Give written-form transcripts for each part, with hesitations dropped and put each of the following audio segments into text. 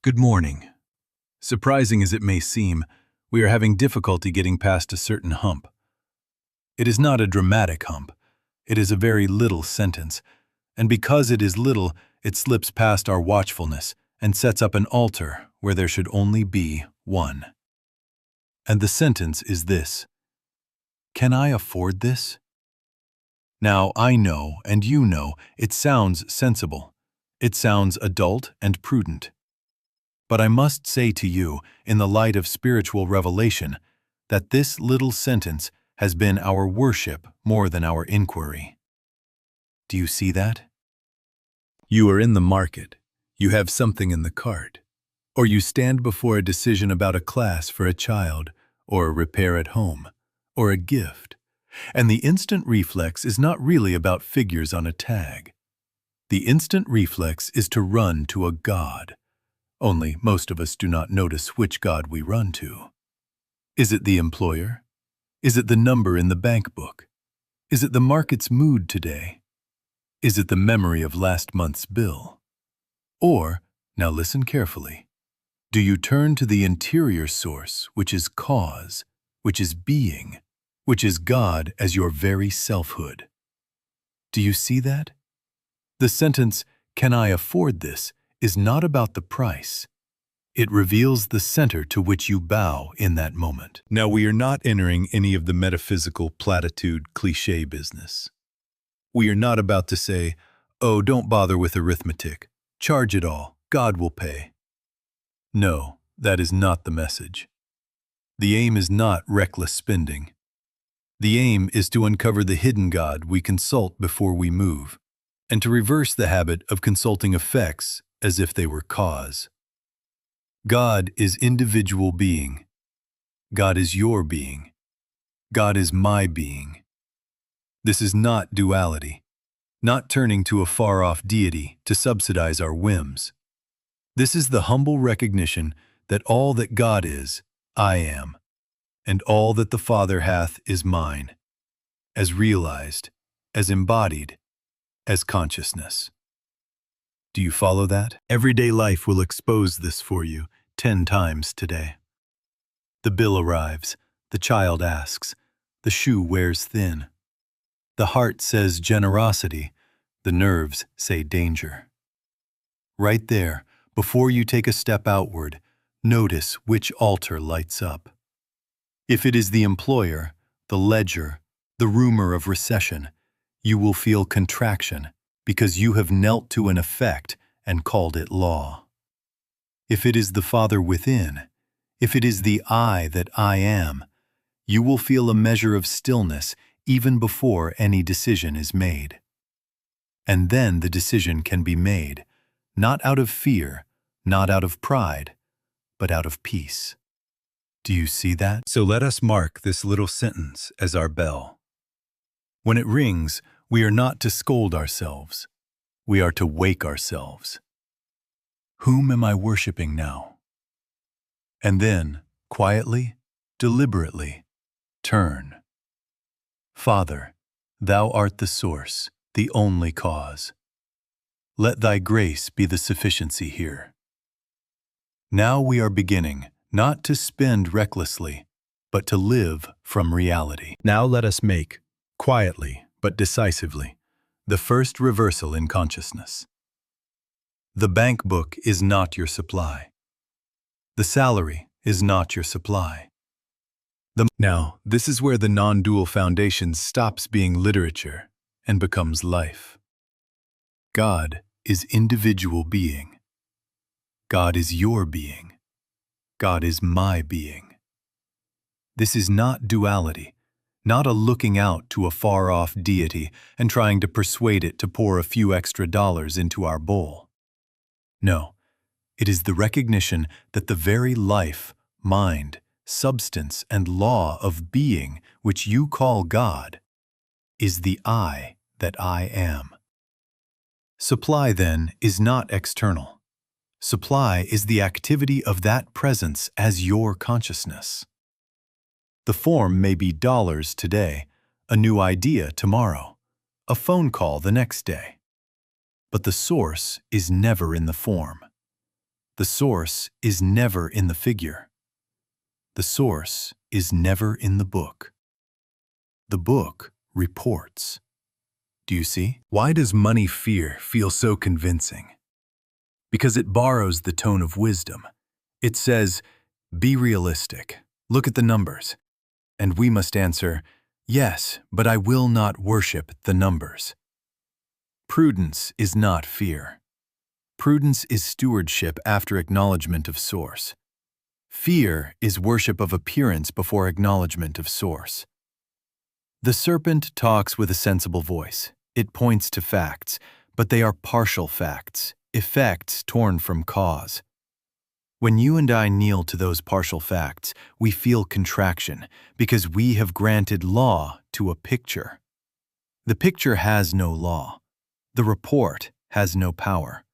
Good morning. Surprising as it may seem, we are having difficulty getting past a certain hump. It is not a dramatic hump. It is a very little sentence, and because it is little, it slips past our watchfulness and sets up an altar where there should only be one. And the sentence is this: Can I afford this? Now, I know, and you know, it sounds sensible. It sounds adult and prudent. But I must say to you, in the light of spiritual revelation, that this little sentence has been our worship more than our inquiry. Do you see that? You are in the market, you have something in the cart, or you stand before a decision about a class for a child, or a repair at home, or a gift, and the instant reflex is not really about figures on a tag. The instant reflex is to run to a God. Only most of us do not notice which God we run to. Is it the employer? Is it the number in the bank book? Is it the market's mood today? Is it the memory of last month's bill? Or, now listen carefully, do you turn to the interior source, which is cause, which is being, which is God as your very selfhood? Do you see that? The sentence, "Can I afford this?" is not about the price. It reveals the center to which you bow in that moment. Now, we are not entering any of the metaphysical platitude cliché business. We are not about to say, "Oh, don't bother with arithmetic. Charge it all. God will pay." No, that is not the message. The aim is not reckless spending. The aim is to uncover the hidden God we consult before we move, and to reverse the habit of consulting effects as if they were cause. God is individual being. God is your being. God is my being. This is not duality, not turning to a far-off deity to subsidize our whims. This is the humble recognition that all that God is, I am, and all that the Father hath is mine, as realized, as embodied, as consciousness. Do you follow that? Everyday life will expose this for you 10 times today. The bill arrives, the child asks, the shoe wears thin. The heart says generosity, the nerves say danger. Right there, before you take a step outward, notice which altar lights up. If it is the employer, the ledger, the rumor of recession, you will feel contraction because you have knelt to an effect and called it law. If it is the Father within, if it is the I that I am, you will feel a measure of stillness even before any decision is made. And then the decision can be made, not out of fear, not out of pride, but out of peace. Do you see that? So let us mark this little sentence as our bell. When it rings, we are not to scold ourselves. We are to wake ourselves. Whom am I worshiping now? And then, quietly, deliberately, turn. Father, Thou art the source, the only cause. Let Thy grace be the sufficiency here. Now we are beginning, not to spend recklessly, but to live from reality. Now let us make, quietly but decisively, the first reversal in consciousness. The bank book is not your supply. The salary is not your supply. Now, this is where the non-dual foundation stops being literature and becomes life. God is individual being. God is your being. God is my being. This is not duality, not a looking out to a far-off deity and trying to persuade it to pour a few extra dollars into our bowl. No, it is the recognition that the very life, mind, substance, and law of being which you call God is the I that I am. Supply, then, is not external. Supply is the activity of that presence as your consciousness. The form may be dollars today, a new idea tomorrow, a phone call the next day. But the source is never in the form. The source is never in the figure. The source is never in the book. The book reports. Do you see? Why does money fear feel so convincing? Because it borrows the tone of wisdom. It says, be realistic, look at the numbers. And we must answer, yes, but I will not worship the numbers. Prudence is not fear. Prudence is stewardship after acknowledgement of source. Fear is worship of appearance before acknowledgement of source. The serpent talks with a sensible voice. It points to facts, but they are partial facts, effects torn from cause. When you and I kneel to those partial facts, we feel contraction because we have granted law to a picture. The picture has no law. The report has no power.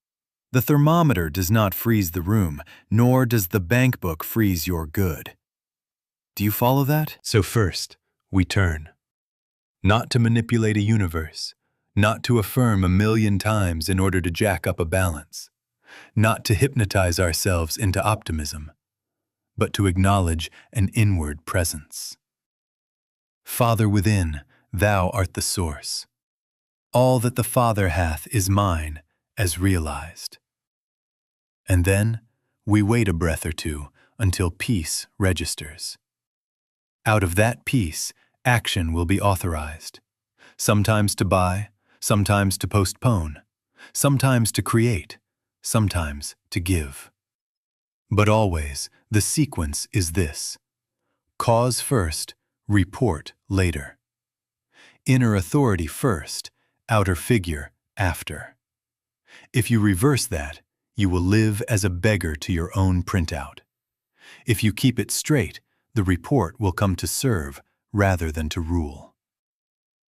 The thermometer does not freeze the room, nor does the bank book freeze your good. Do you follow that? So first, we turn. Not to manipulate a universe, not to affirm 1,000,000 times in order to jack up a balance, not to hypnotize ourselves into optimism, but to acknowledge an inward presence. Father within, thou art the source. All that the Father hath is mine, as realized. And then we wait a breath or two until peace registers. Out of that peace, action will be authorized, sometimes to buy, sometimes to postpone, sometimes to create, sometimes to give. But always, the sequence is this: cause first, report later. Inner authority first, outer figure after. If you reverse that, you will live as a beggar to your own printout. If you keep it straight, the report will come to serve rather than to rule.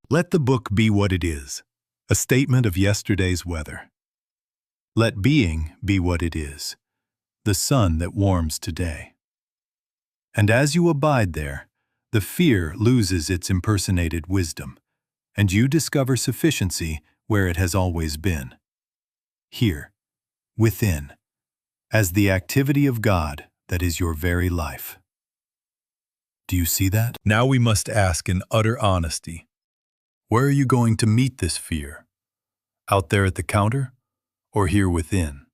Let the book be what it is, a statement of yesterday's weather. Let being be what it is, the sun that warms today. And as you abide there, the fear loses its impersonated wisdom, and you discover sufficiency where it has always been. Here, within, as the activity of God that is your very life. Do you see that? Now we must ask in utter honesty, where are you going to meet this fear? Out there at the counter, or here within?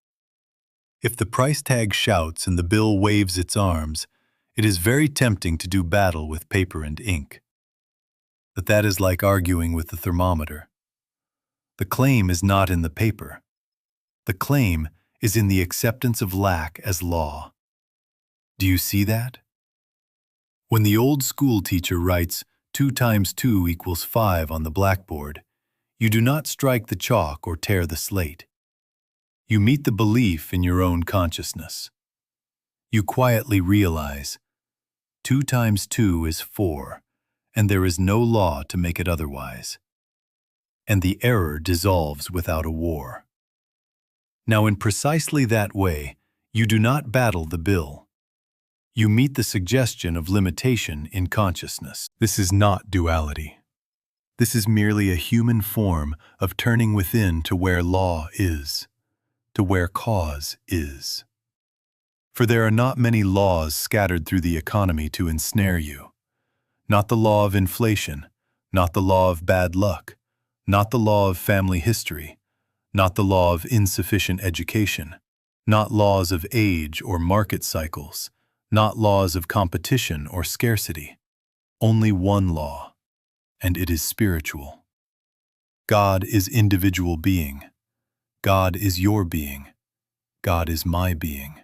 If the price tag shouts and the bill waves its arms, it is very tempting to do battle with paper and ink. But that is like arguing with the thermometer. The claim is not in the paper. The claim is in the acceptance of lack as law. Do you see that? When the old school teacher writes 2 times 2 equals 5 on the blackboard, you do not strike the chalk or tear the slate. You meet the belief in your own consciousness. You quietly realize 2 times 2 is 4, and there is no law to make it otherwise. And the error dissolves without a war. Now, in precisely that way, you do not battle the bill. You meet the suggestion of limitation in consciousness. This is not duality. This is merely a human form of turning within to where law is, to where cause is. For there are not many laws scattered through the economy to ensnare you. Not the law of inflation, not the law of bad luck, not the law of family history, not the law of insufficient education, not laws of age or market cycles, not laws of competition or scarcity. Only one law, and it is spiritual. God is individual being. God is your being. God is my being.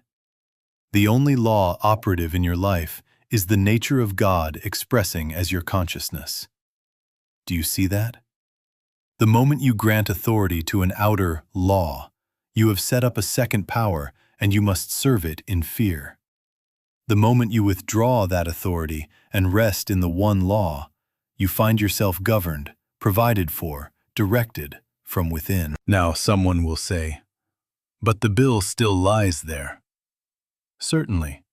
The only law operative in your life is the nature of God expressing as your consciousness. Do you see that? The moment you grant authority to an outer law, you have set up a second power and you must serve it in fear. The moment you withdraw that authority and rest in the one law, you find yourself governed, provided for, directed from within. Now someone will say, but the bill still lies there. Certainly.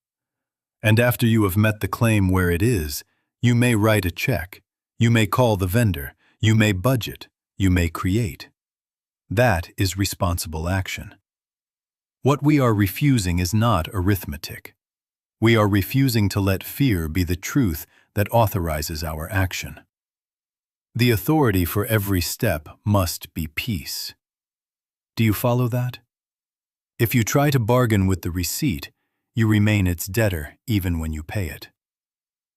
And after you have met the claim where it is, you may write a check, you may call the vendor, you may budget, you may create. That is responsible action. What we are refusing is not arithmetic. We are refusing to let fear be the truth that authorizes our action. The authority for every step must be peace. Do you follow that? If you try to bargain with the receipt, you remain its debtor even when you pay it.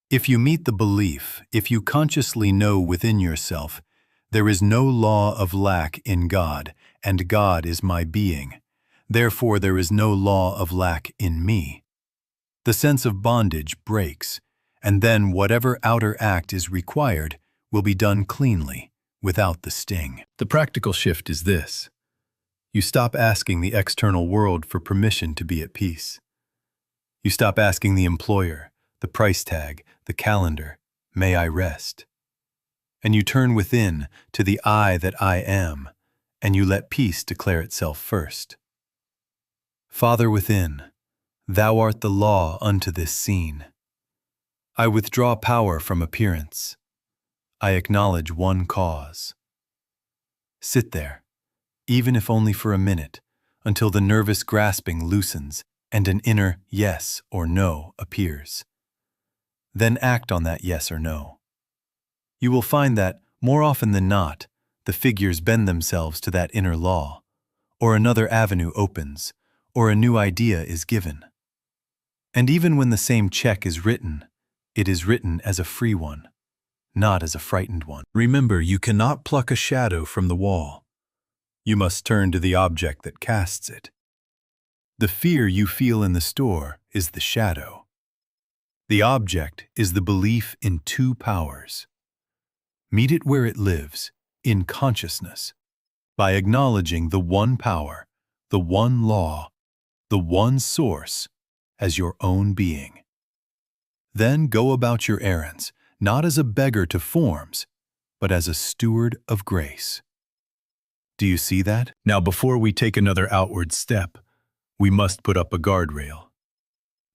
If you meet the belief, if you consciously know within yourself, there is no law of lack in God, and God is my being, therefore there is no law of lack in me. The sense of bondage breaks, and then whatever outer act is required will be done cleanly, without the sting. The practical shift is this. You stop asking the external world for permission to be at peace. You stop asking the employer, the price tag, the calendar, may I rest? And you turn within to the I that I am, and you let peace declare itself first. Father within, thou art the law unto this scene. I withdraw power from appearance. I acknowledge one cause. Sit there, even if only for a minute, until the nervous grasping loosens and an inner yes or no appears. Then act on that yes or no. You will find that, more often than not, the figures bend themselves to that inner law, or another avenue opens, or a new idea is given. And even when the same check is written, it is written as a free one, not as a frightened one. Remember, you cannot pluck a shadow from the wall. You must turn to the object that casts it. The fear you feel in the store is the shadow. The object is the belief in two powers. Meet it where it lives, in consciousness, by acknowledging the one power, the one law, the one source, as your own being. Then go about your errands, not as a beggar to forms, but as a steward of grace. Do you see that? Now, before we take another outward step, we must put up a guardrail.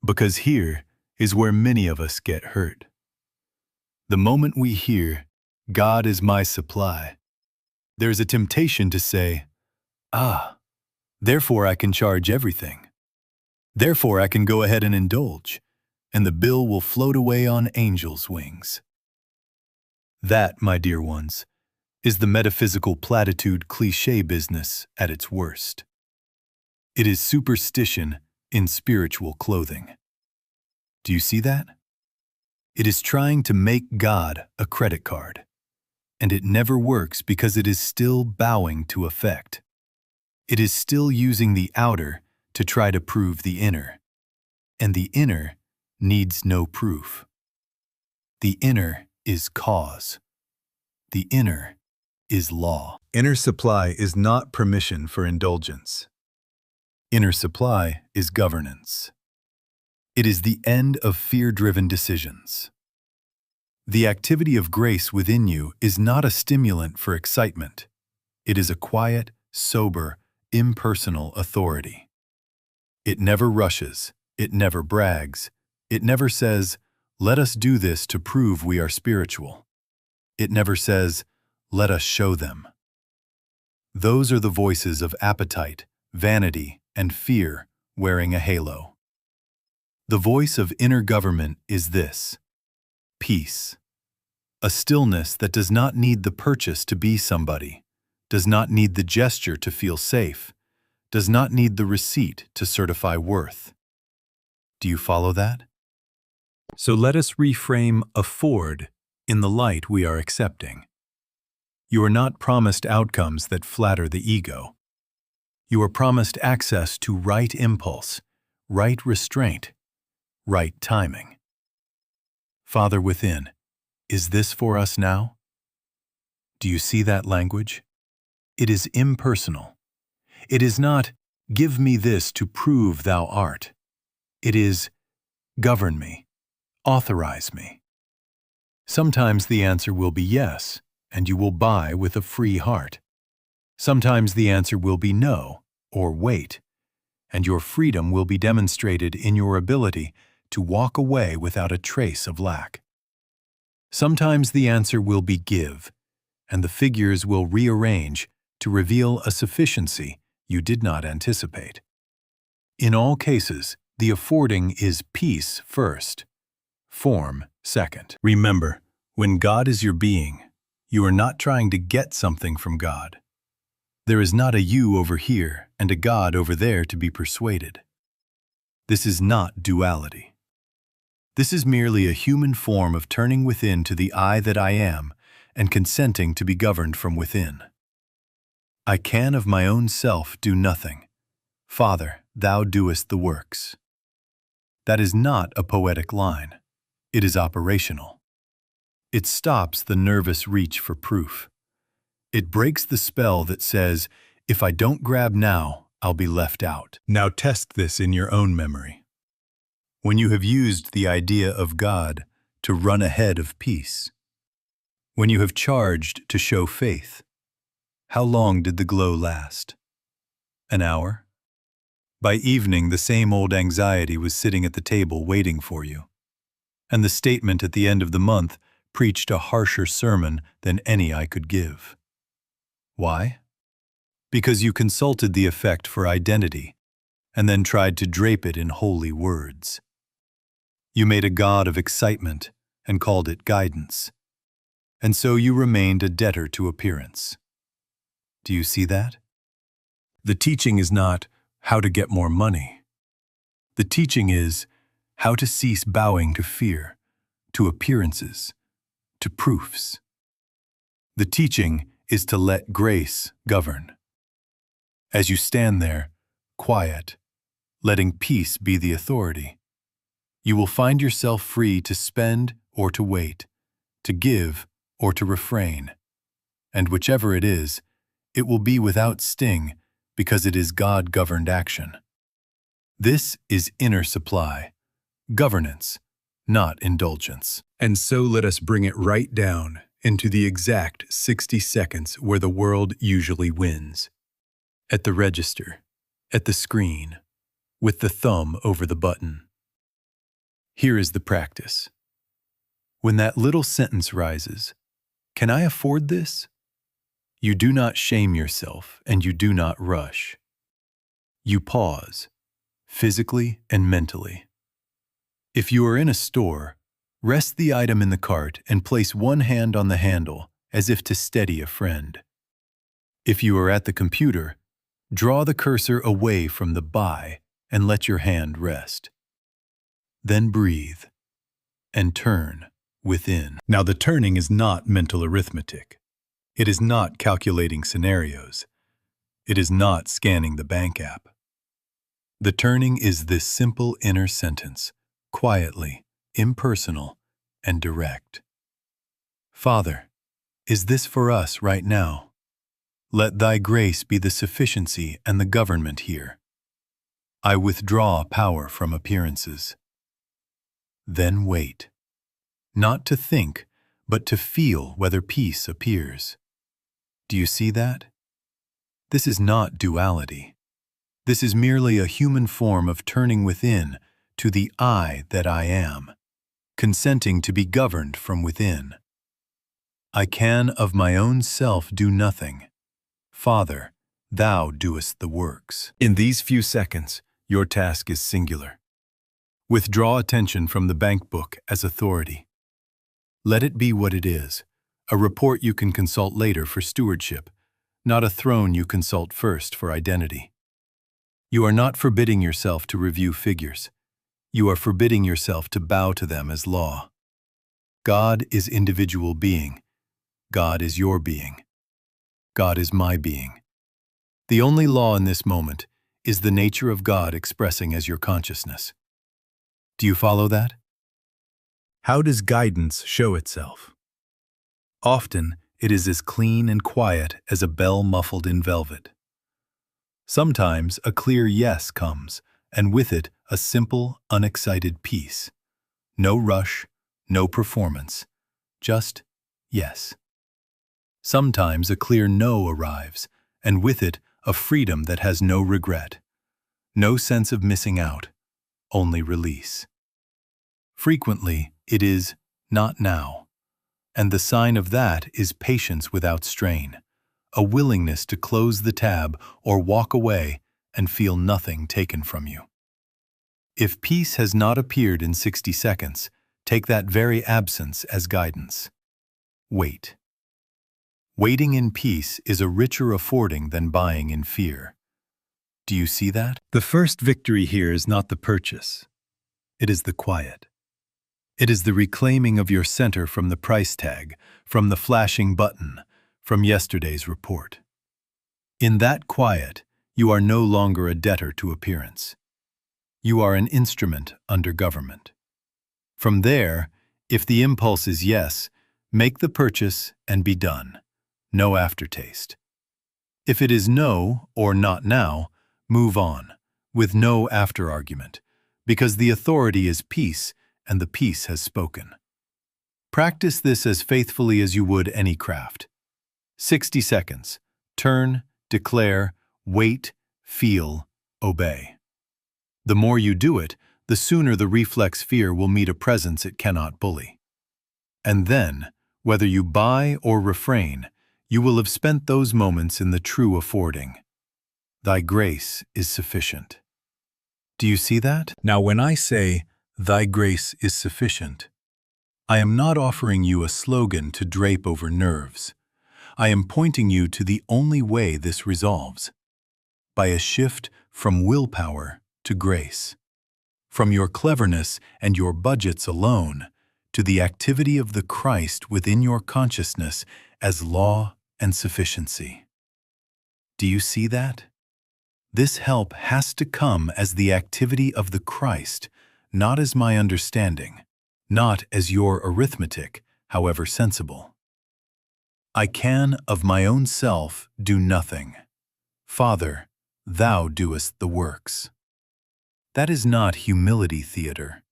Because here is where many of us get hurt. The moment we hear, God is my supply, there's a temptation to say, therefore I can charge everything. Therefore I can go ahead and indulge, and the bill will float away on angels' wings. That, my dear ones, is the metaphysical platitude cliché business at its worst. It is superstition in spiritual clothing. Do you see that? It is trying to make God a credit card, and it never works because it is still bowing to effect. It is still using the outer to try to prove the inner, and the inner needs no proof. The inner is cause. The inner is law. Inner supply is not permission for indulgence. Inner supply is governance. It is the end of fear-driven decisions. The activity of grace within you is not a stimulant for excitement. It is a quiet, sober, impersonal authority. It never rushes. It never brags. It never says, let us do this to prove we are spiritual. It never says, let us show them. Those are the voices of appetite, vanity, and fear wearing a halo. The voice of inner government is this: peace. A stillness that does not need the purchase to be somebody, does not need the gesture to feel safe, does not need the receipt to certify worth. Do you follow that? So let us reframe afford in the light we are accepting. You are not promised outcomes that flatter the ego. You are promised access to right impulse, right restraint, right timing. Father within, is this for us now? Do you see that language? It is impersonal. It is not, give me this to prove thou art. It is, govern me, authorize me. Sometimes the answer will be yes, and you will buy with a free heart. Sometimes the answer will be no, or wait, and your freedom will be demonstrated in your ability to walk away without a trace of lack. Sometimes the answer will be give, and the figures will rearrange to reveal a sufficiency you did not anticipate. In all cases, the affording is peace first, form second. Remember, when God is your being, you are not trying to get something from God. There is not a you over here and a God over there to be persuaded. This is not duality. This is merely a human form of turning within to the I that I am and consenting to be governed from within. I can of my own self do nothing. Father, thou doest the works. That is not a poetic line. It is operational. It stops the nervous reach for proof. It breaks the spell that says, if I don't grab now, I'll be left out. Now test this in your own memory. When you have used the idea of God to run ahead of peace, when you have charged to show faith, how long did the glow last? An hour? By evening, the same old anxiety was sitting at the table waiting for you, and the statement at the end of the month preached a harsher sermon than any I could give. Why? Because you consulted the effect for identity and then tried to drape it in holy words. You made a god of excitement and called it guidance, and so you remained a debtor to appearance. Do you see that? The teaching is not how to get more money. The teaching is how to cease bowing to fear, to appearances, to proofs. The teaching is to let grace govern. As you stand there, quiet, letting peace be the authority, you will find yourself free to spend or to wait, to give or to refrain. And whichever it is, it will be without sting because it is God-governed action. This is inner supply, governance, not indulgence. And so let us bring it right down into the exact 60 seconds where the world usually wins. At the register, at the screen, with the thumb over the button. Here is the practice. When that little sentence rises, "Can I afford this?" You do not shame yourself and you do not rush. You pause, physically and mentally. If you are in a store, rest the item in the cart and place one hand on the handle as if to steady a friend. If you are at the computer, draw the cursor away from the buy and let your hand rest. Then breathe and turn within. Now the turning is not mental arithmetic. It is not calculating scenarios. It is not scanning the bank app. The turning is this simple inner sentence, quietly, impersonal, and direct. Father, is this for us right now? Let thy grace be the sufficiency and the government here. I withdraw power from appearances. Then wait. Not to think, but to feel whether peace appears. Do you see that? This is not duality. This is merely a human form of turning within to the I that I am, consenting to be governed from within. I can of my own self do nothing. Father, thou doest the works. In these few seconds, your task is singular. Withdraw attention from the bank book as authority. Let it be what it is, a report you can consult later for stewardship, not a throne you consult first for identity. You are not forbidding yourself to review figures. You are forbidding yourself to bow to them as law. God is individual being. God is your being. God is my being. The only law in this moment is the nature of God expressing as your consciousness. Do you follow that? How does guidance show itself? Often, it is as clean and quiet as a bell muffled in velvet. Sometimes a clear yes comes, and with it a simple, unexcited peace. No rush, no performance, just yes. Sometimes a clear no arrives, and with it a freedom that has no regret. No sense of missing out, only release. Frequently, it is not now, and the sign of that is patience without strain, a willingness to close the tab or walk away and feel nothing taken from you. If peace has not appeared in 60 seconds, take that very absence as guidance. Wait. Waiting in peace is a richer affording than buying in fear. Do you see that? The first victory here is not the purchase. It is the quiet. It is the reclaiming of your center from the price tag, from the flashing button, from yesterday's report. In that quiet, you are no longer a debtor to appearance. You are an instrument under government. From there, if the impulse is yes, make the purchase and be done. No aftertaste. If it is no or not now, move on, with no after-argument, because the authority is peace and the peace has spoken. Practice this as faithfully as you would any craft. 60 seconds. Turn, declare, wait, feel, obey. The more you do it, the sooner the reflex fear will meet a presence it cannot bully. And then, whether you buy or refrain, you will have spent those moments in the true affording. Thy grace is sufficient. Do you see that? Now, when I say, thy grace is sufficient, I am not offering you a slogan to drape over nerves. I am pointing you to the only way this resolves. By a shift from willpower to grace. From your cleverness and your budgets alone, to the activity of the Christ within your consciousness as law and sufficiency. Do you see that? This help has to come as the activity of the Christ, not as my understanding, not as your arithmetic, however sensible. I can of my own self do nothing. Father, thou doest the works. That is not humility theater.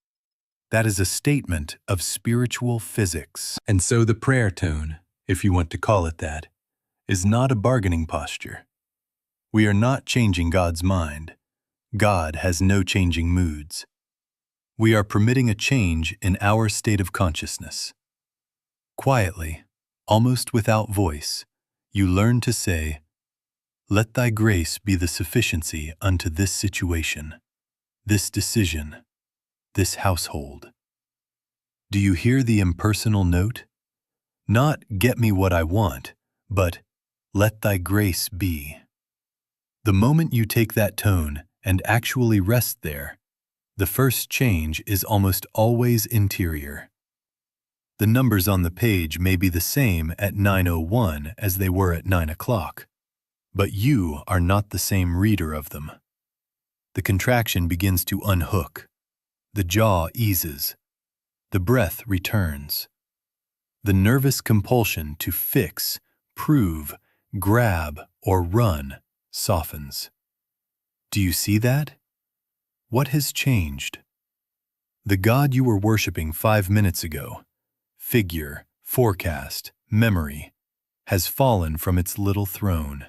That is a statement of spiritual physics. And so the prayer tone, if you want to call it that, is not a bargaining posture. We are not changing God's mind. God has no changing moods. We are permitting a change in our state of consciousness. Quietly, almost without voice, you learn to say, "Let thy grace be the sufficiency unto this situation, this decision, this household." Do you hear the impersonal note? Not "get me what I want," but "let thy grace be." The moment you take that tone and actually rest there, the first change is almost always interior. The numbers on the page may be the same at 9:01 as they were at 9 o'clock, but you are not the same reader of them. The contraction begins to unhook. The jaw eases. The breath returns. The nervous compulsion to fix, prove, grab, or run softens. Do you see that? What has changed? The God you were worshiping 5 minutes ago, figure, forecast, memory, has fallen from its little throne,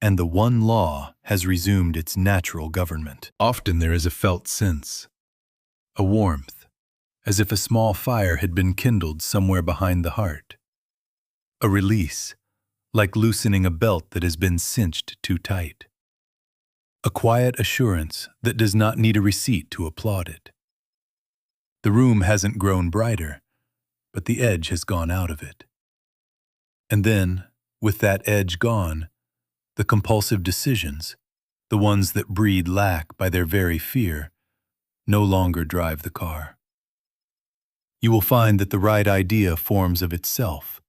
and the one law has resumed its natural government. Often there is a felt sense, a warmth, as if a small fire had been kindled somewhere behind the heart. A release, like loosening a belt that has been cinched too tight. A quiet assurance that does not need a receipt to applaud it. The room hasn't grown brighter, but the edge has gone out of it. And then, with that edge gone, the compulsive decisions, the ones that breed lack by their very fear, no longer drive the car. You will find that the right idea forms of itself.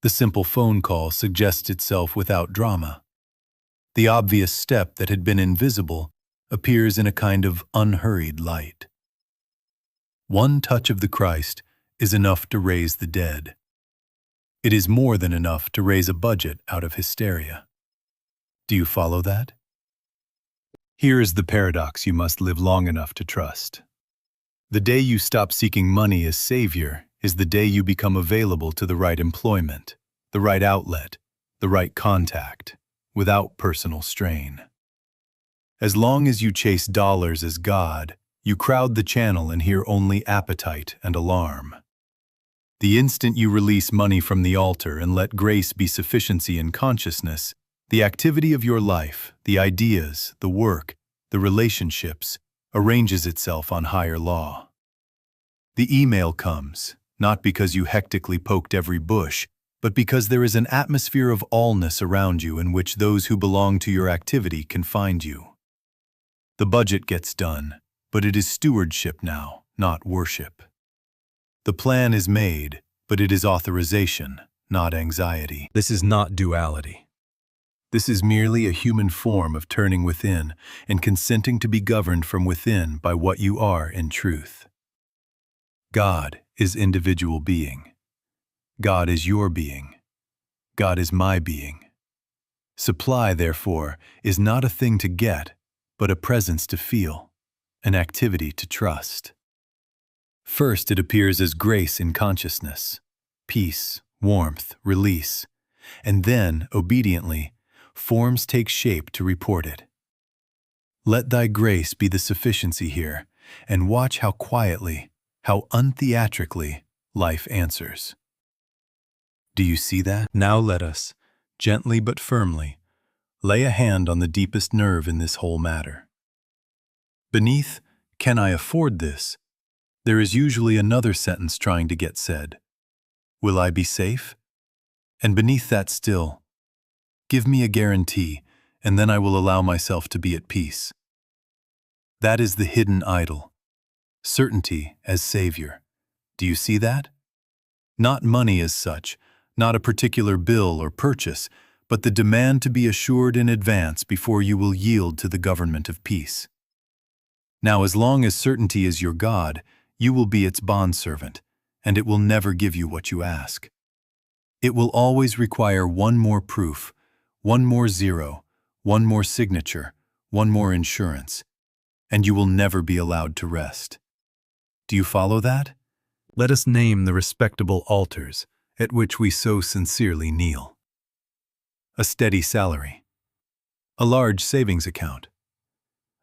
The simple phone call suggests itself without drama. The obvious step that had been invisible appears in a kind of unhurried light. One touch of the Christ is enough to raise the dead. It is more than enough to raise a budget out of hysteria. Do you follow that? Here is the paradox you must live long enough to trust. The day you stop seeking money as savior is the day you become available to the right employment, the right outlet, the right contact, without personal strain. As long as you chase dollars as God, you crowd the channel and hear only appetite and alarm. The instant you release money from the altar and let grace be sufficiency in consciousness, The activity of your life, the ideas, the work, the relationships, arranges itself on higher law. The email comes, not because you hectically poked every bush, but because there is an atmosphere of allness around you in which those who belong to your activity can find you. The budget gets done, but it is stewardship now, not worship. The plan is made, but it is authorization, not anxiety. This is not duality. This is merely a human form of turning within and consenting to be governed from within by what you are in truth. God is individual being. God is your being. God is my being. Supply, therefore, is not a thing to get, but a presence to feel, an activity to trust. First, it appears as grace in consciousness, peace, warmth, release, and then, obediently, forms take shape to report it. Let thy grace be the sufficiency here, and watch how quietly, how untheatrically, life answers. Do you see that? Now let us, gently but firmly, lay a hand on the deepest nerve in this whole matter. Beneath, "Can I afford this?" there is usually another sentence trying to get said. "Will I be safe?" And beneath that still, "Give me a guarantee, and then I will allow myself to be at peace." That is the hidden idol. Certainty as savior. Do you see that? Not money as such, not a particular bill or purchase, but the demand to be assured in advance before you will yield to the government of peace. Now, as long as certainty is your God, you will be its bondservant, and it will never give you what you ask. It will always require one more proof, one more zero, one more signature, one more insurance, and you will never be allowed to rest. Do you follow that? Let us name the respectable altars at which we so sincerely kneel. A steady salary, a large savings account,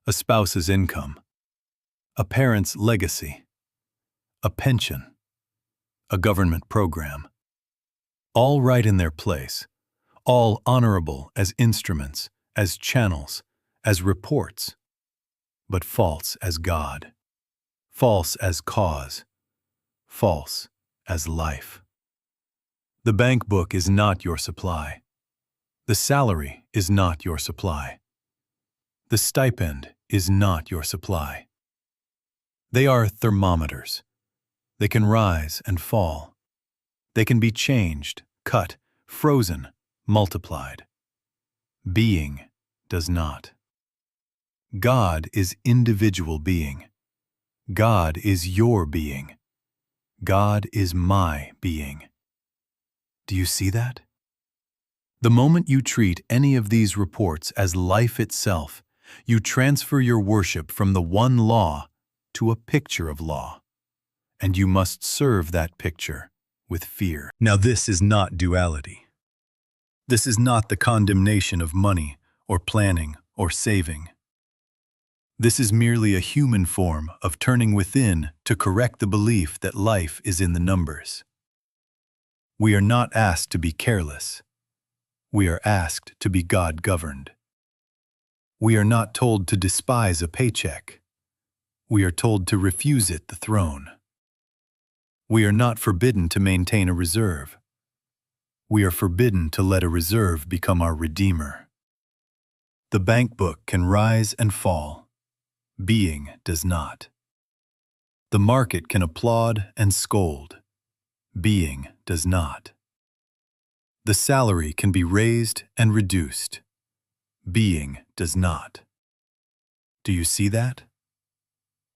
a spouse's income, a parent's legacy, a pension, a government program. All right in their place, all honorable as instruments, as channels, as reports, but false as God, false as cause, false as life. The bank book is not your supply. The salary is not your supply. The stipend is not your supply. They are thermometers. They can rise and fall. They can be changed, cut, frozen, multiplied. Being does not. God is individual being. God is your being. God is my being. Do you see that? The moment you treat any of these reports as life itself, you transfer your worship from the one law to a picture of law, and you must serve that picture with fear. Now, this is not duality. This is not the condemnation of money or planning or saving. This is merely a human form of turning within to correct the belief that life is in the numbers. We are not asked to be careless. We are asked to be God-governed. We are not told to despise a paycheck. We are told to refuse it the throne. We are not forbidden to maintain a reserve. We are forbidden to let a reserve become our redeemer. The bank book can rise and fall. Being does not. The market can applaud and scold. Being does not. The salary can be raised and reduced. Being does not. Do you see that?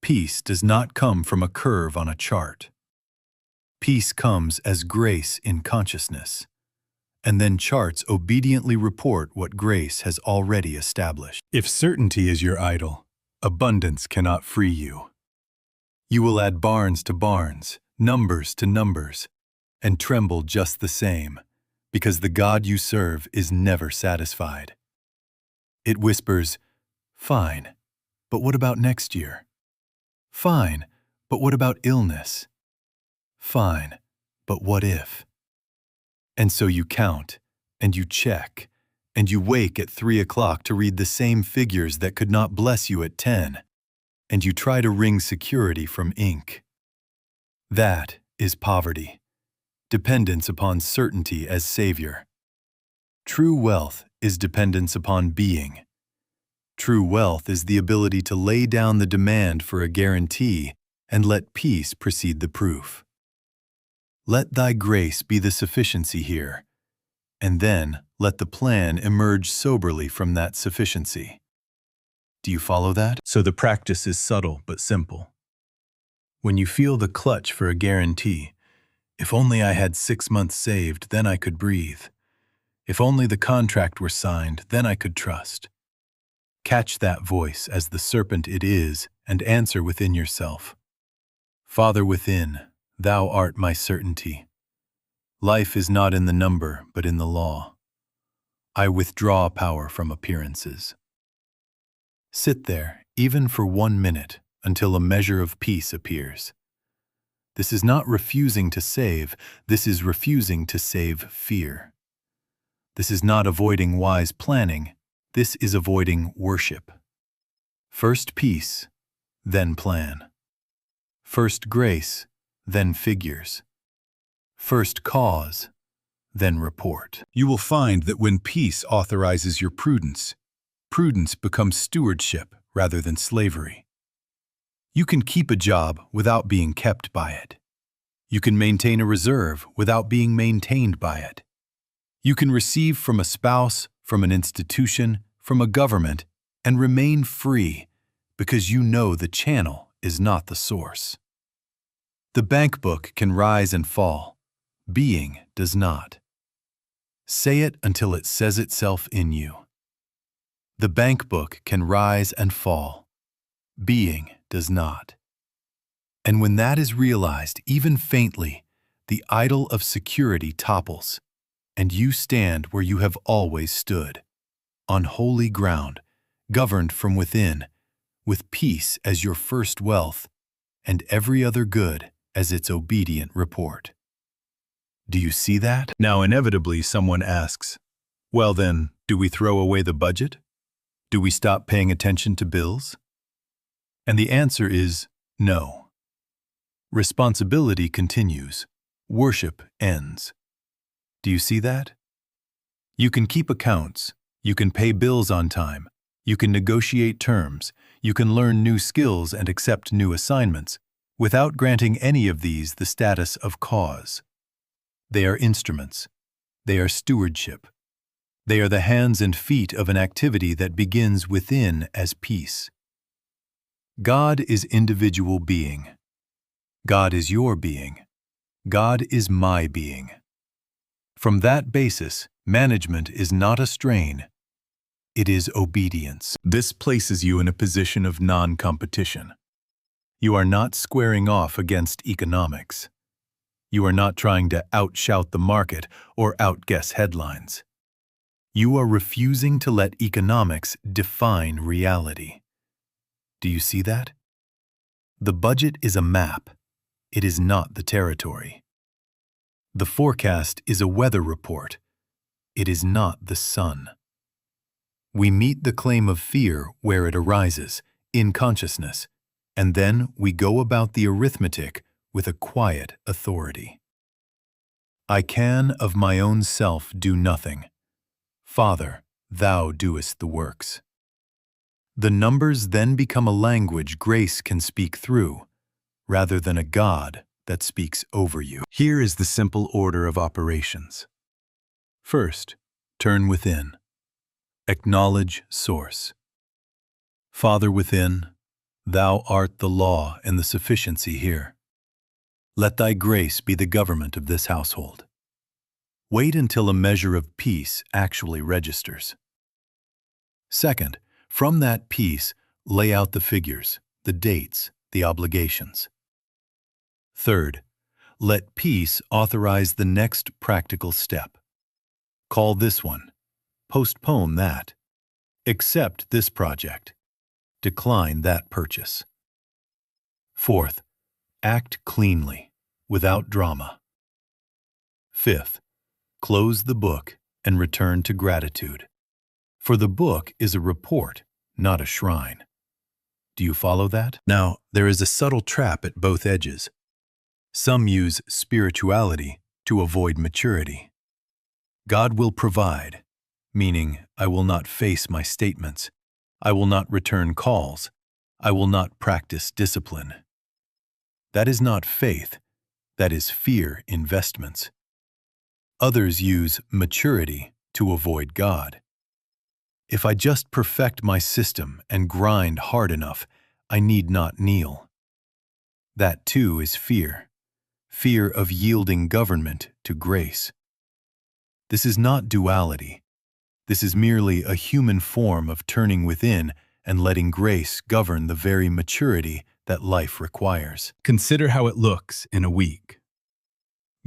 Peace does not come from a curve on a chart. Peace comes as grace in consciousness, and then charts obediently report what grace has already established. If certainty is your idol, abundance cannot free you. You will add barns to barns, numbers to numbers, and tremble just the same, because the God you serve is never satisfied. It whispers, "Fine, but what about next year? Fine, but what about illness? Fine, but what if?" And so you count, and you check, And you wake at 3 o'clock to read the same figures that could not bless you at 10. And you try to wring security from ink. That is poverty, dependence upon certainty as savior. True wealth is dependence upon being. True wealth is the ability to lay down the demand for a guarantee and let peace precede the proof. Let thy grace be the sufficiency here, and then let the plan emerge soberly from that sufficiency. Do you follow that? So the practice is subtle but simple. When you feel the clutch for a guarantee, if only I had 6 months saved, then I could breathe. If only the contract were signed, then I could trust. Catch that voice as the serpent it is and answer within yourself. Father within, thou art my certainty. Life is not in the number, but in the law. I withdraw power from appearances. Sit there, even for 1 minute, until a measure of peace appears. This is not refusing to save, this is refusing to save fear. This is not avoiding wise planning, this is avoiding worship. First peace, then plan. First grace, then figures. First cause, then report. You will find that when peace authorizes your prudence, prudence becomes stewardship rather than slavery. You can keep a job without being kept by it. You can maintain a reserve without being maintained by it. You can receive from a spouse, from an institution, from a government, and remain free because you know the channel is not the source. The bank book can rise and fall. Being does not. Say it until it says itself in you. The bank book can rise and fall. Being does not. And when that is realized, even faintly, the idol of security topples, and you stand where you have always stood, on holy ground, governed from within, with peace as your first wealth, and every other good as its obedient report. Do you see that? Now inevitably someone asks, well then, do we throw away the budget? Do we stop paying attention to bills? And the answer is no. Responsibility continues. Worship ends. Do you see that? You can keep accounts. You can pay bills on time. You can negotiate terms. You can learn new skills and accept new assignments without granting any of these the status of cause. They are instruments. They are stewardship. They are the hands and feet of an activity that begins within as peace. God is individual being. God is your being. God is my being. From that basis, management is not a strain. It is obedience. This places you in a position of non-competition. You are not squaring off against economics. You are not trying to outshout the market or outguess headlines. You are refusing to let economics define reality. Do you see that? The budget is a map. It is not the territory. The forecast is a weather report. It is not the sun. We meet the claim of fear where it arises, in consciousness, and then we go about the arithmetic with a quiet authority. I can of my own self do nothing. Father, thou doest the works. The numbers then become a language grace can speak through, rather than a God that speaks over you. Here is the simple order of operations. First, turn within. Acknowledge source. Father within, thou art the law and the sufficiency here. Let thy grace be the government of this household. Wait until a measure of peace actually registers. Second, from that peace, lay out the figures, the dates, the obligations. Third, let peace authorize the next practical step. Call this one. Postpone that. Accept this project. Decline that purchase. Fourth, act cleanly, without drama. Fifth, close the book and return to gratitude. For the book is a report, not a shrine. Do you follow that? Now, there is a subtle trap at both edges. Some use spirituality to avoid maturity. God will provide, meaning I will not face my statements. I will not return calls. I will not practice discipline. That is not faith. That is fear investments. Others use maturity to avoid God. If I just perfect my system and grind hard enough, I need not kneel. That too is fear. Fear of yielding government to grace. This is not duality. This is merely a human form of turning within and letting grace govern the very maturity that life requires. Consider how it looks in a week.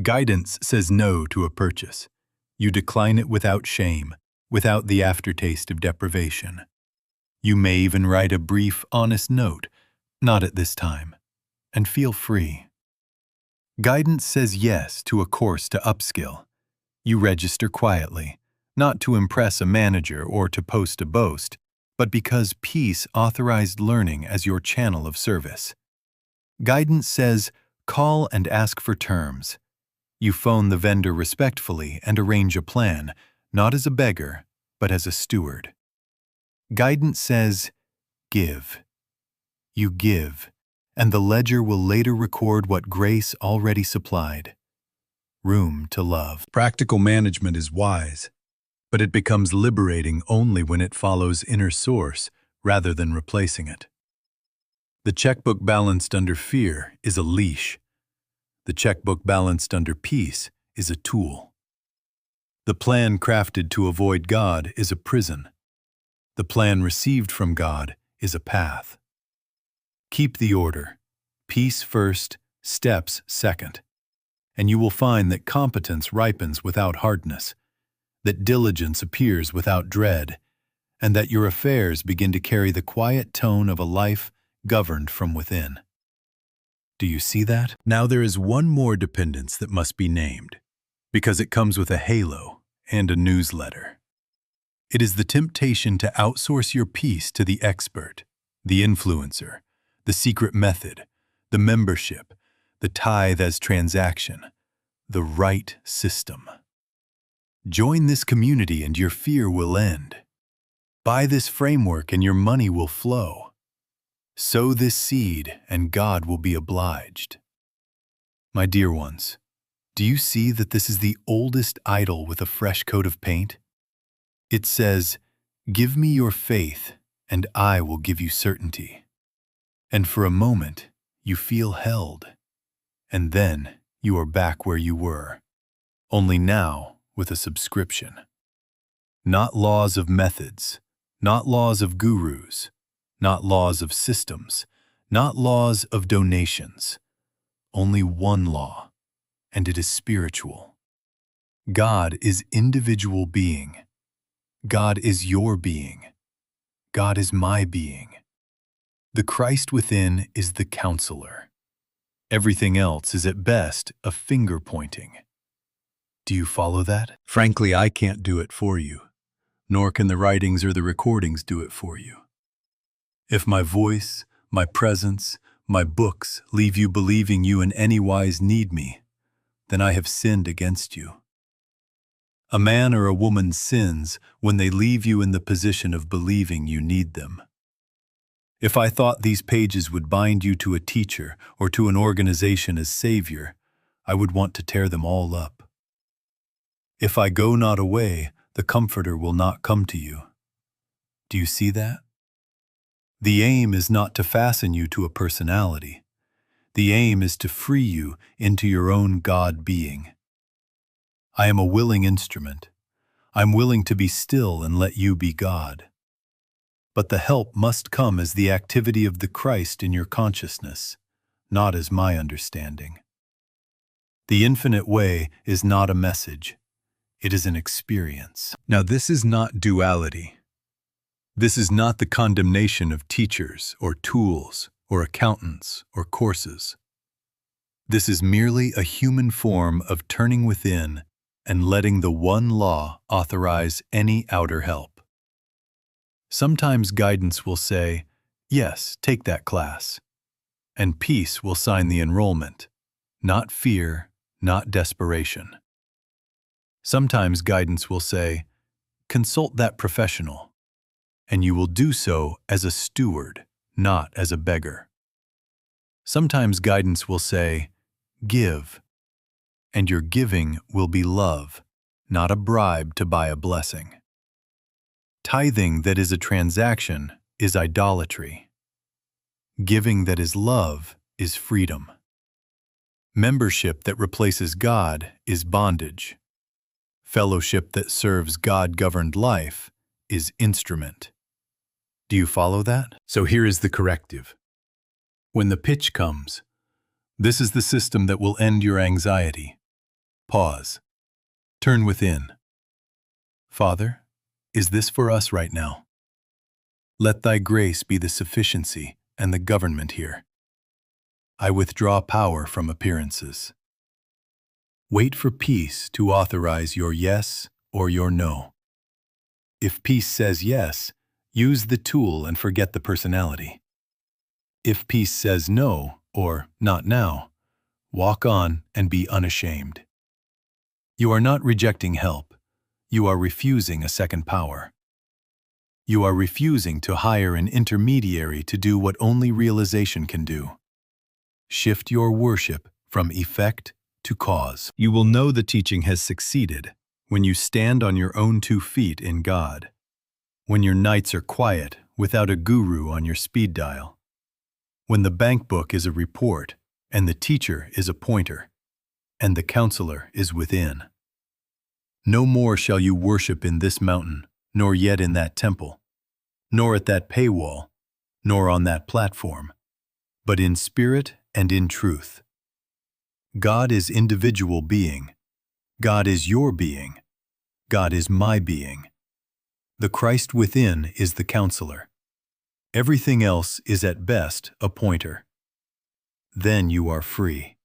Guidance says no to a purchase. You decline it without shame, without the aftertaste of deprivation. You may even write a brief, honest note, not at this time, and feel free. Guidance says yes to a course to upskill. You register quietly, not to impress a manager or to post a boast, but because peace authorized learning as your channel of service. Guidance says, call and ask for terms. You phone the vendor respectfully and arrange a plan, not as a beggar, but as a steward. Guidance says, give. You give, and the ledger will later record what grace already supplied. Room to love. Practical management is wise, but it becomes liberating only when it follows inner source rather than replacing it. The checkbook balanced under fear is a leash. The checkbook balanced under peace is a tool. The plan crafted to avoid God is a prison. The plan received from God is a path. Keep the order. Peace first, steps second. And you will find that competence ripens without hardness, that diligence appears without dread, and that your affairs begin to carry the quiet tone of a life governed from within. Do you see that? Now there is one more dependence that must be named, because it comes with a halo and a newsletter. It is the temptation to outsource your peace to the expert, the influencer, the secret method, the membership, the tithe as transaction, the right system. Join this community and your fear will end. Buy this framework and your money will flow. Sow this seed and God will be obliged. My dear ones, do you see that this is the oldest idol with a fresh coat of paint? It says, give me your faith and I will give you certainty. And for a moment, you feel held. And then you are back where you were, only now with a subscription. Not laws of methods, not laws of gurus, not laws of systems, not laws of donations. Only one law, and it is spiritual. God is individual being. God is your being. God is my being. The Christ within is the counselor. Everything else is at best a finger pointing. Do you follow that? Frankly, I can't do it for you, nor can the writings or the recordings do it for you. If my voice, my presence, my books leave you believing you in any wise need me, then I have sinned against you. A man or a woman sins when they leave you in the position of believing you need them. If I thought these pages would bind you to a teacher or to an organization as savior, I would want to tear them all up. If I go not away, the Comforter will not come to you. Do you see that? The aim is not to fasten you to a personality. The aim is to free you into your own God being. I am a willing instrument. I'm willing to be still and let you be God. But the help must come as the activity of the Christ in your consciousness, not as my understanding. The infinite way is not a message. It is an experience. Now this is not duality. This is not the condemnation of teachers or tools or accountants or courses. This is merely a human form of turning within and letting the one law authorize any outer help. Sometimes guidance will say, "Yes, take that class." And peace will sign the enrollment, not fear, not desperation. Sometimes guidance will say, "Consult that professional," and you will do so as a steward, not as a beggar. Sometimes guidance will say, "Give," and your giving will be love, not a bribe to buy a blessing. Tithing that is a transaction is idolatry. Giving that is love is freedom. Membership that replaces God is bondage. Fellowship that serves God-governed life is instrument. Do you follow that? So here is the corrective. When the pitch comes, this is the system that will end your anxiety. Pause. Turn within. Father, is this for us right now? Let thy grace be the sufficiency and the government here. I withdraw power from appearances. Wait for peace to authorize your yes or your no. If peace says yes, use the tool and forget the personality. If peace says no, or not now, walk on and be unashamed. You are not rejecting help. You are refusing a second power. You are refusing to hire an intermediary to do what only realization can do. Shift your worship from effect to cause. You will know the teaching has succeeded when you stand on your own 2 feet in God, when your nights are quiet without a guru on your speed dial, when the bank book is a report and the teacher is a pointer, and the counselor is within. No more shall you worship in this mountain, nor yet in that temple, nor at that paywall, nor on that platform, but in spirit and in truth. God is individual being. God is your being. God is my being. The Christ within is the counselor. Everything else is at best a pointer. Then you are free.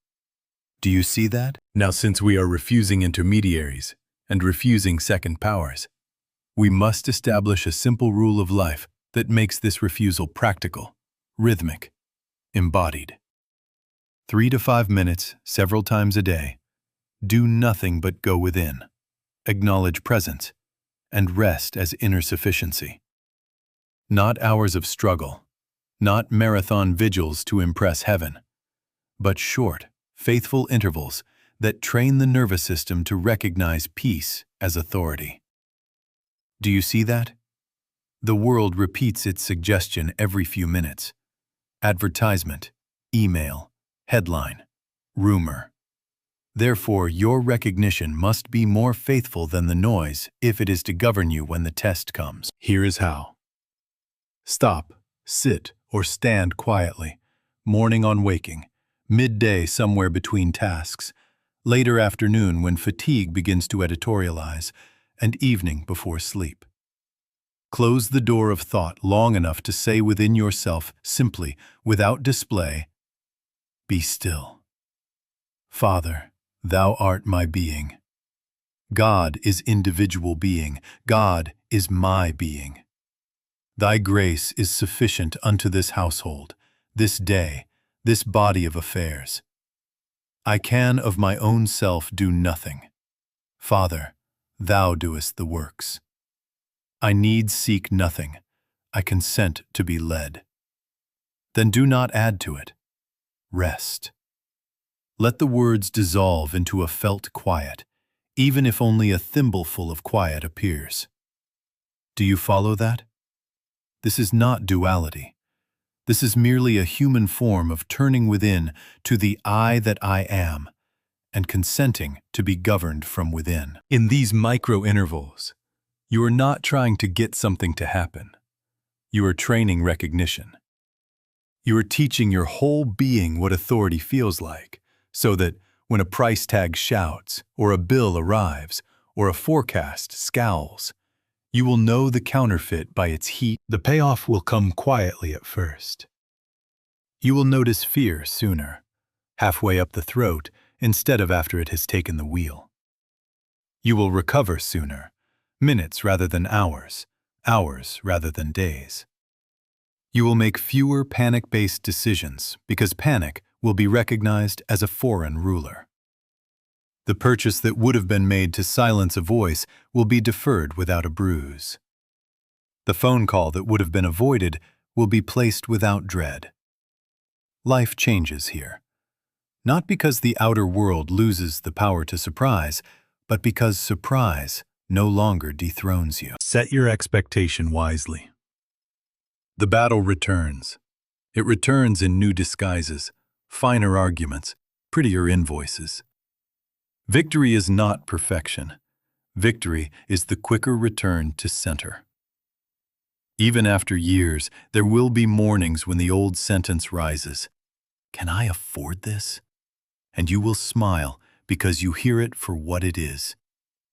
Do you see that? Now, since we are refusing intermediaries and refusing second powers, we must establish a simple rule of life that makes this refusal practical, rhythmic, embodied. 3 to 5 minutes, several times a day. Do nothing but go within, acknowledge presence, and rest as inner sufficiency. Not hours of struggle, not marathon vigils to impress heaven, but short, faithful intervals that train the nervous system to recognize peace as authority. Do you see that? The world repeats its suggestion every few minutes. Advertisement, email, headline, rumor. Therefore, your recognition must be more faithful than the noise if it is to govern you when the test comes. Here is how. Stop, sit, or stand quietly, morning on waking, midday somewhere between tasks, later afternoon when fatigue begins to editorialize, and evening before sleep. Close the door of thought long enough to say within yourself, simply, without display, "Be still. Father, thou art my being. God is individual being. God is my being. Thy grace is sufficient unto this household, this day, this body of affairs. I can of my own self do nothing. Father, thou doest the works. I needs seek nothing. I consent to be led. Then do not add to it. Rest. Let the words dissolve into a felt quiet, even if only a thimbleful of quiet appears. Do you follow that? This is not duality. This is merely a human form of turning within to the I that I am, and consenting to be governed from within. In these micro-intervals, you are not trying to get something to happen. You are training recognition. You are teaching your whole being what authority feels like, so that when a price tag shouts, or a bill arrives, or a forecast scowls, you will know the counterfeit by its heat. The payoff will come quietly at first. You will notice fear sooner, halfway up the throat, instead of after it has taken the wheel. You will recover sooner, minutes rather than hours, hours rather than days. You will make fewer panic-based decisions because panic will be recognized as a foreign ruler. The purchase that would have been made to silence a voice will be deferred without a bruise. The phone call that would have been avoided will be placed without dread. Life changes here. Not because the outer world loses the power to surprise, but because surprise no longer dethrones you. Set your expectation wisely. The battle returns. It returns in new disguises, finer arguments, prettier invoices. Victory is not perfection. Victory is the quicker return to center. Even after years, there will be mornings when the old sentence rises. Can I afford this? And you will smile because you hear it for what it is.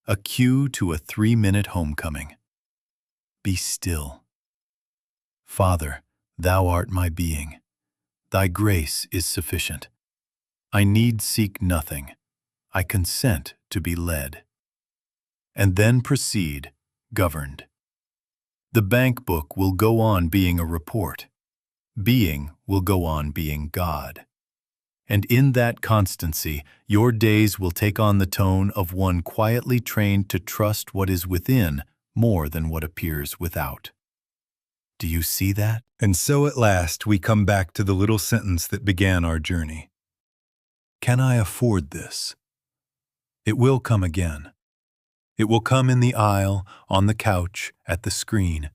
A cue to a 3-minute homecoming. Be still. Father, thou art my being. Thy grace is sufficient. I need seek nothing. I consent to be led. And then proceed, governed. The bank book will go on being a report. Being will go on being God. And in that constancy, your days will take on the tone of one quietly trained to trust what is within more than what appears without. Do you see that? And so at last we come back to the little sentence that began our journey. Can I afford this? It will come again. It will come in the aisle, on the couch, at the screen.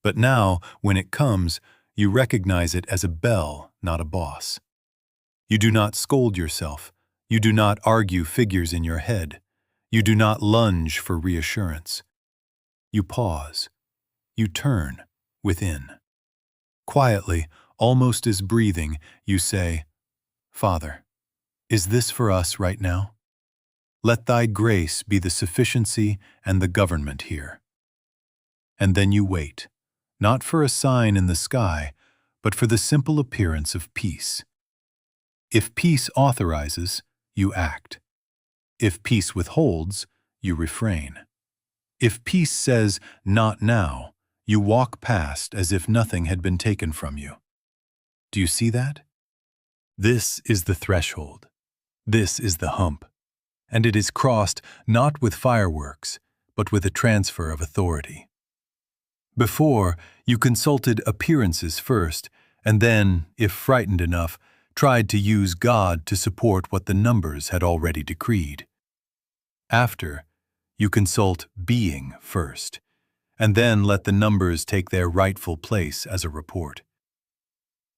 But now, when it comes, you recognize it as a bell, not a boss. You do not scold yourself. You do not argue figures in your head. You do not lunge for reassurance. You pause. You turn within. Quietly, almost as breathing, you say, Father, is this for us right now? Let thy grace be the sufficiency and the government here. And then you wait, not for a sign in the sky, but for the simple appearance of peace. If peace authorizes, you act. If peace withholds, you refrain. If peace says, not now, you walk past as if nothing had been taken from you. Do you see that? This is the threshold. This is the hump. And it is crossed not with fireworks, but with a transfer of authority. Before, you consulted appearances first, and then, if frightened enough, tried to use God to support what the numbers had already decreed. After, you consult being first, and then let the numbers take their rightful place as a report.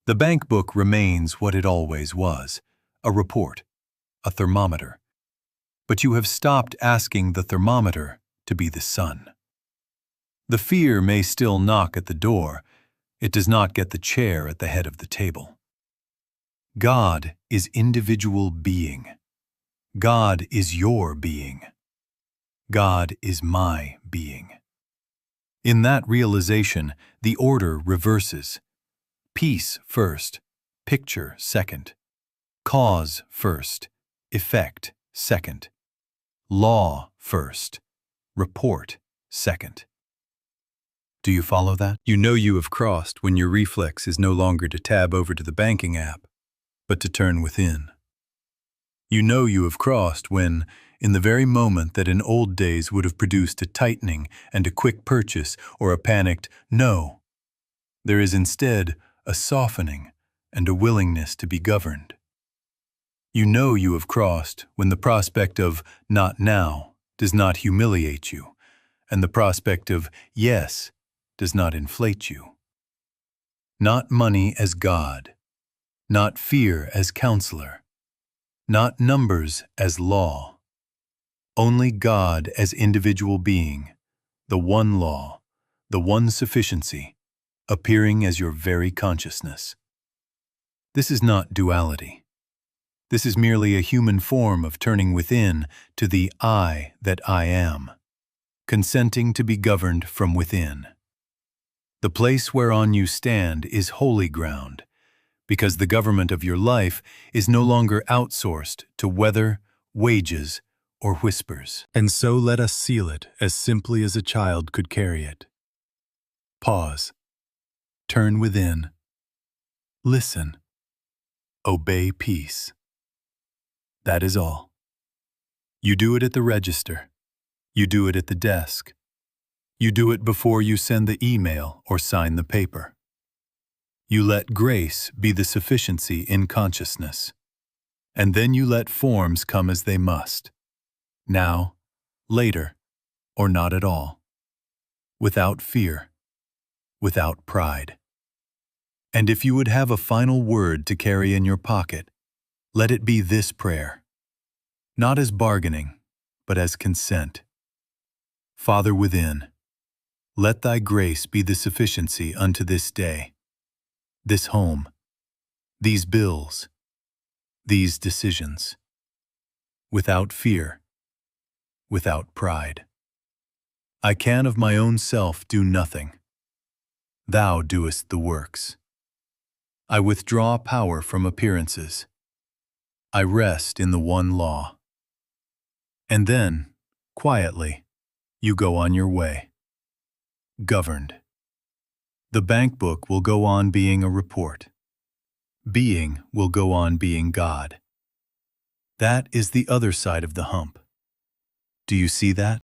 The bank book remains what it always was, a report, a thermometer. But you have stopped asking the thermometer to be the sun. The fear may still knock at the door. It does not get the chair at the head of the table. God is individual being. God is your being. God is my being. In that realization, the order reverses. Peace first, picture second. Cause first, effect second. Law first, report second. Do you follow that? You know you have crossed when your reflex is no longer to tab over to the banking app, but to turn within. You know you have crossed when, in the very moment that in old days would have produced a tightening and a quick purchase or a panicked no, there is instead a softening and a willingness to be governed. You know you have crossed when the prospect of not now does not humiliate you, and the prospect of yes does not inflate you. Not money as God, not fear as counselor, not numbers as law. Only God as individual being, the one law, the one sufficiency, appearing as your very consciousness. This is not duality. This is merely a human form of turning within to the I that I am, consenting to be governed from within. The place whereon you stand is holy ground, because the government of your life is no longer outsourced to weather, wages, or whispers. And so let us seal it as simply as a child could carry it. Pause. Turn within. Listen. Obey peace. That is all. You do it at the register. You do it at the desk. You do it before you send the email or sign the paper. You let grace be the sufficiency in consciousness. And then you let forms come as they must. Now, later, or not at all. Without fear. Without pride. And if you would have a final word to carry in your pocket, let it be this prayer. Not as bargaining, but as consent. Father within, let thy grace be the sufficiency unto this day, this home, these bills, these decisions. Without fear, without pride. I can of my own self do nothing. Thou doest the works. I withdraw power from appearances. I rest in the one law. And then, quietly, you go on your way. Governed. The bank book will go on being a report. Being will go on being God. That is the other side of the hump. Do you see that?